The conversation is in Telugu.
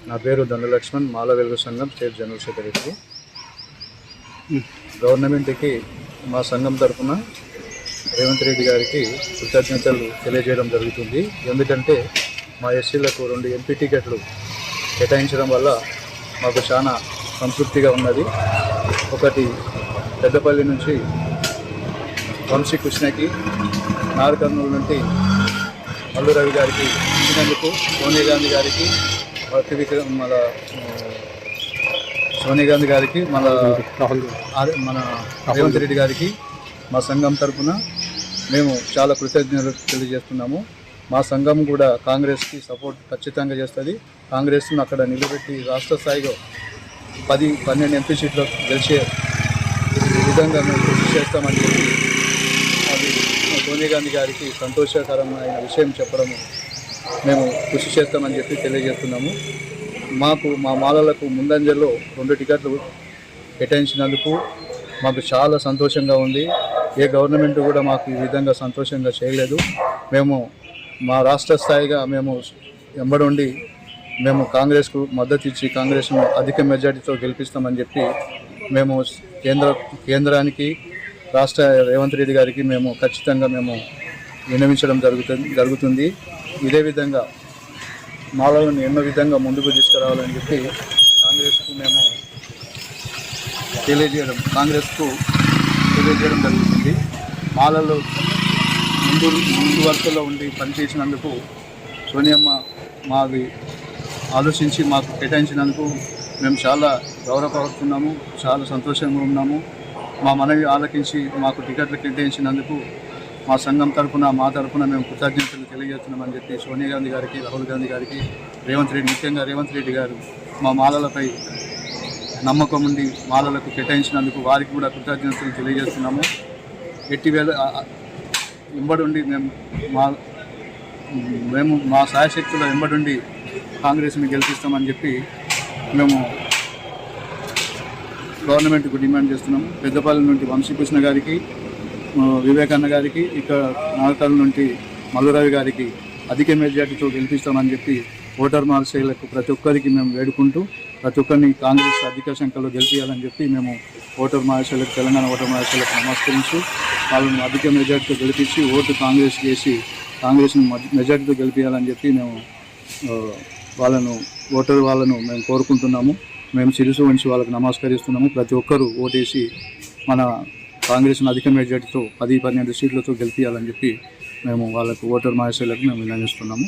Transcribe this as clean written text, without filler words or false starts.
నా పేరు ధనులక్ష్మణ్, మాల వెలుగు సంఘం స్టేట్ జనరల్ సెక్రటరీ. గవర్నమెంట్కి మా సంఘం తరఫున రేవంత్ రెడ్డి గారికి కృతజ్ఞతలు తెలియజేయడం జరుగుతుంది. ఎందుకంటే మా ఎస్సీలకు 2 ఎంపీ టికెట్లు కేటాయించడం వల్ల మాకు చాలా సంతృప్తిగా ఉన్నది. ఒకటి పెద్దపల్లి నుంచి వంశీ కృష్ణకి, నాగకర్నూలు నుండి మల్లు రవి గారికి ఇచ్చినందుకు సోనియా గాంధీ గారికి, సోనియా గాంధీ గారికి, మన రేవంత్ రెడ్డి గారికి మా సంఘం తరఫున మేము చాలా కృతజ్ఞతలు తెలియజేస్తున్నాము. మా సంఘం కూడా కాంగ్రెస్కి సపోర్ట్ ఖచ్చితంగా చేస్తుంది. కాంగ్రెస్ను అక్కడ నిలబెట్టి రాష్ట్ర స్థాయిలో 10-12 ఎంపీ సీట్లు గెలిచే విధంగా మేము కృషి చేస్తామని చెప్పి అది సోనియా గాంధీ గారికి సంతోషకరమైన విషయం చెప్పడము మేము కృషి చేస్తామని చెప్పి తెలియజేస్తున్నాము. మా మాలలకు ముందంజలో 2 టికెట్లు కేటాయించినందుకు మాకు చాలా సంతోషంగా ఉంది. ఏ గవర్నమెంట్ కూడా మాకు ఈ విధంగా సంతోషంగా చేయలేదు. మేము మా రాష్ట్ర స్థాయిగా మేము వెంబడి మేము కాంగ్రెస్కు మద్దతు ఇచ్చి కాంగ్రెస్ను అధిక మెజార్టీతో గెలిపిస్తామని చెప్పి మేము కేంద్రానికి, రాష్ట్ర రేవంత్ రెడ్డి గారికి మేము ఖచ్చితంగా మేము విన్నవించడం జరుగుతుంది. ఇదే విధంగా మాలను ఎన్నో విధంగా ముందుకు తీసుకురావాలని చెప్పి కాంగ్రెస్కు తెలియజేయడం జరుగుతుంది. మాలలో ముందు వరుసలో ఉండి పనిచేసినందుకు సోనియమ్మ మాది ఆలోచించి మాకు కేటాయించినందుకు మేము చాలా గౌరవపడుతున్నాము, చాలా సంతోషంగా ఉన్నాము. మా మనవి ఆలకించి మాకు టికెట్లు కేటాయించినందుకు మా సంఘం తరఫున, మా తరఫున మేము కృతజ్ఞతలు తెలియజేస్తున్నామని చెప్పి సోనియా గాంధీ గారికి, రాహుల్ గాంధీ గారికి, ముఖ్యంగా రేవంత్ రెడ్డి గారు మా మాలలపై నమ్మకం ఉండి మాలలకు కేటాయించినందుకు వారికి కూడా కృతజ్ఞతలు తెలియజేస్తున్నాము. ఎట్టివేళ వెంబడి మేము మా సాయశక్తుల వెంబడి కాంగ్రెస్ని గెలిపిస్తామని చెప్పి మేము గవర్నమెంట్కు డిమాండ్ చేస్తున్నాము. పెద్దపల్లి నుండి వంశీకృష్ణ గారికి, వివేకన్న గారికి, ఇక్కడ నాగకర్నూలు నుండి మల్లురవి గారికి అధిక మెజార్టీతో గెలిపిస్తామని చెప్పి ఓటర్ మహాశయులకు ప్రతి ఒక్కరికి మేము వేడుకుంటూ ప్రతి ఒక్కరిని కాంగ్రెస్ అధిక సంఖ్యలో గెలిపించాలని చెప్పి మేము ఓటర్ మహాశయులకు, తెలంగాణ ఓటర్ మహాశయులకు నమస్కరించి వాళ్ళను అధిక మెజార్టీతో గెలిపించి ఓటు కాంగ్రెస్ చేసి కాంగ్రెస్ను మెజార్టీతో గెలిపించాలని చెప్పి మేము వాళ్ళను మేము కోరుకుంటున్నాము. మేము శిరసు వంచి వాళ్ళకి నమస్కరిస్తున్నాము. ప్రతి ఒక్కరూ ఓటేసి మన కాంగ్రెస్ను అధిక మెజార్టీతో 10-12 సీట్లతో గెలిపించాలని చెప్పి మేము వాళ్ళకు ఓటర్ మహాశయులకు మేము విన్నవిస్తున్నాము.